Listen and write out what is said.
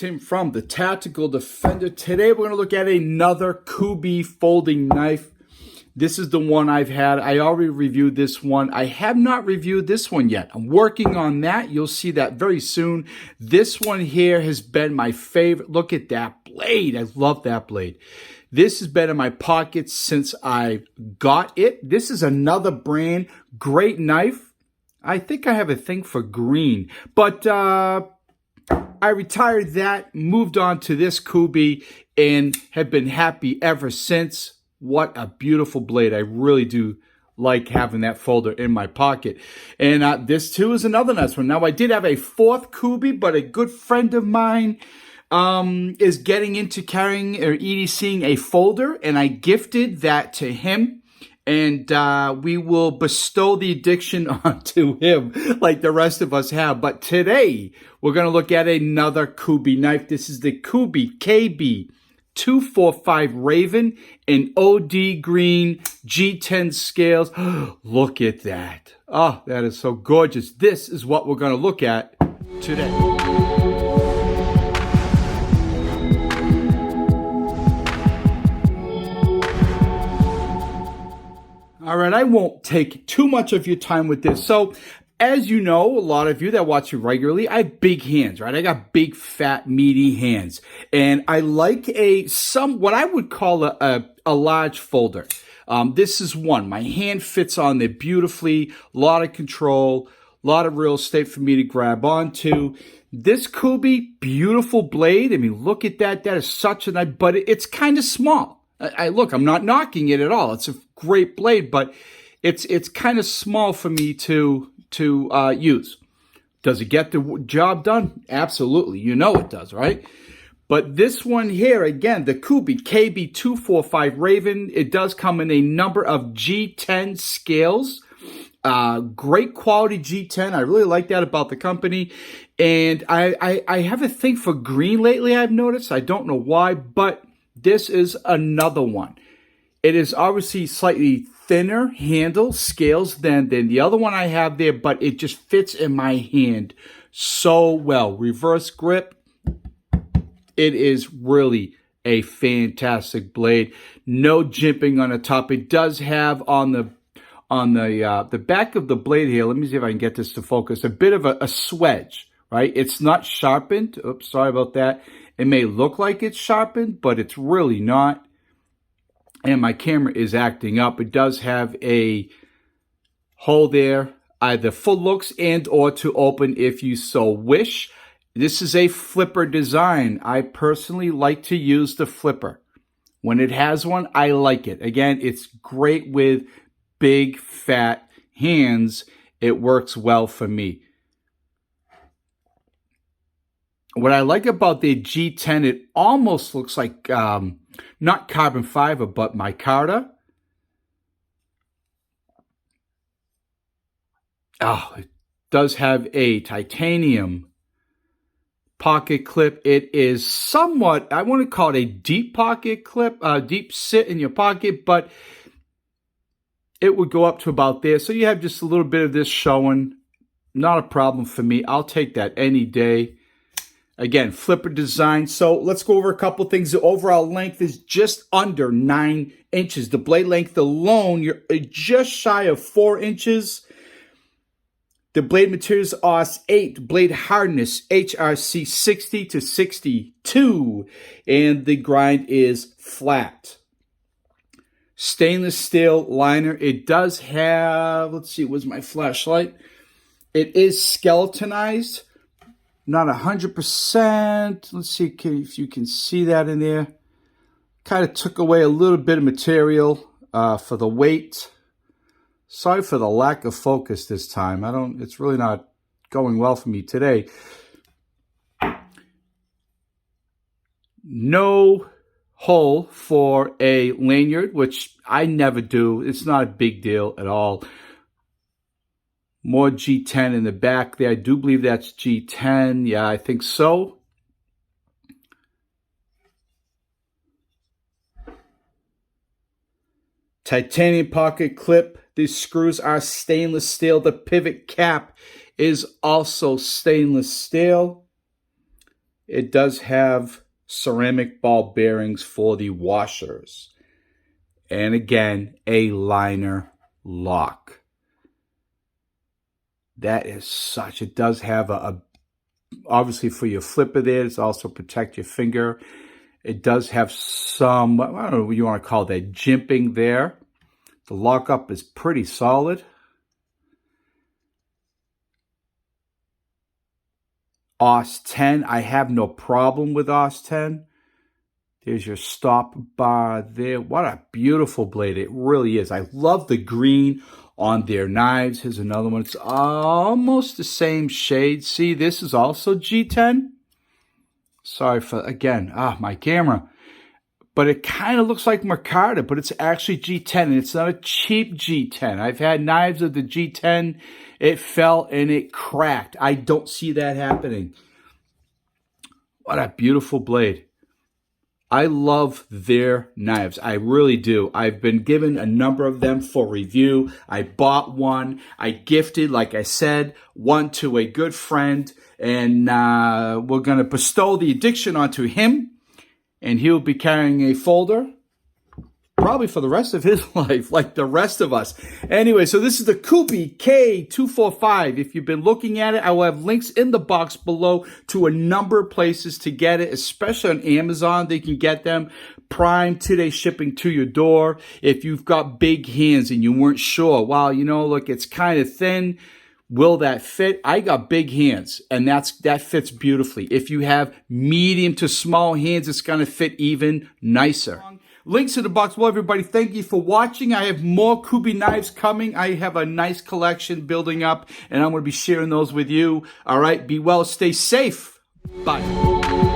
Tim from the Tactical Defender. Today we're going to look at another KUBEY folding knife. This is the one I've had. I already reviewed this one. I have not reviewed this one yet. I'm working on that. You'll see that very soon. This one here has been my favorite. Look at that blade. I love that blade. This has been in my pocket since I got it. This is another brand. Great knife. I think I have a thing for green. But I retired that, moved on to this KUBEY, and have been happy ever since. What a beautiful blade. I really do like having that folder in my pocket. And this too is another nice one. Now, I did have a fourth KUBEY, but a good friend of mine is getting into carrying or EDCing a folder, and I gifted that to him. And we will bestow the addiction onto him like the rest of us have. But today, we're going to look at another KUBEY knife. This is the KUBEY KB245 Raven in OD green G10 scales. Look at that. Oh, that is so gorgeous. This is what we're going to look at today. All right, I won't take too much of your time with this. So, as you know, a lot of you that watch me regularly, I have big hands, right? I got big, fat, meaty hands. And I like what I would call a large folder. This is one. My hand fits on there beautifully. A lot of control, a lot of real estate for me to grab onto. This KUBEY, beautiful blade. I mean, look at that. That is such a nice, but it's kind of small. Look, I'm not knocking it at all. It's a great blade, but it's kind of small for me to use. Does it get the job done? Absolutely. You know it does, right? But this one here, again, the KUBEY KB245 Raven, it does come in a number of G10 scales. Great quality G10. I really like that about the company. And I have a thing for green lately, I've noticed. I don't know why, but this is another one. It is obviously slightly thinner handle scales than the other one I have there, but it just fits in my hand so well. Reverse grip. It is really a fantastic blade. No jimping on the top. It does have on the back of the blade here. Let me see if I can get this to focus. A bit of a swedge, right? It's not sharpened. Oops, sorry about that. It may look like it's sharpened, but it's really not. And my camera is acting up. It does have a hole there, either for looks and or to open if you so wish. This is a flipper design. I personally like to use the flipper. When it has one, I like it. Again, it's great with big, fat hands. It works well for me. What I like about the G10, it almost looks like, not carbon fiber, but micarta. Oh, it does have a titanium pocket clip. It is somewhat, I want to call it a deep pocket clip, deep sit in your pocket, but it would go up to about there. So you have just a little bit of this showing. Not a problem for me. I'll take that any day. Again, flipper design. So let's go over a couple things. The overall length is just under 9 inches. The blade length alone, you're just shy of 4 inches. The blade materials are 8. Blade hardness, HRC 60 to 62. And the grind is flat. Stainless steel liner. It does have, let's see, where's my flashlight? It is skeletonized. Not 100%. Let's see if you can see that in there. Kind of took away a little bit of material for the weight. Sorry for the lack of focus this time. It's really not going well for me today. No hole for a lanyard, which I never do. It's not a big deal at all. More G10 in the back there. I do believe that's G10. Yeah, I think so. Titanium pocket clip. These screws are stainless steel. The pivot cap is also stainless steel. it does have ceramic ball bearings for the washers. And again, a liner lock. That is such, it does have obviously for your flipper there, it's also protect your finger. It does have some, I don't know what you want to call that, jimping there. The lockup is pretty solid. OS 10, I have no problem with OS 10. There's your stop bar there. What a beautiful blade. It really is. I love the green on their knives. Here's another one. It's almost the same shade. See, this is also G10. Sorry for, again, my camera. But it kind of looks like Mercata, but it's actually G10, and it's not a cheap G10. I've had knives of the G10. It fell and it cracked. I don't see that happening. What a beautiful blade. I love their knives. I really do. I've been given a number of them for review. I bought one. I gifted, like I said, one to a good friend. And we're going to bestow the addiction onto him. And he'll be carrying a folder probably for the rest of his life, like the rest of us. Anyway, so this is the KUBEY K245. If you've been looking at it, I will have links in the box below to a number of places to get it, especially on Amazon. They can get them Prime 2-day shipping to your door. If you've got big hands and you weren't sure, well, you know, look, it's kind of thin. Will that fit? I got big hands, and that fits beautifully. If you have medium to small hands, it's going to fit even nicer. Links in the box below, everybody. Thank you for watching. I have more KUBEY knives coming. I have a nice collection building up, and I'm going to be sharing those with you. All right, be well, stay safe. Bye.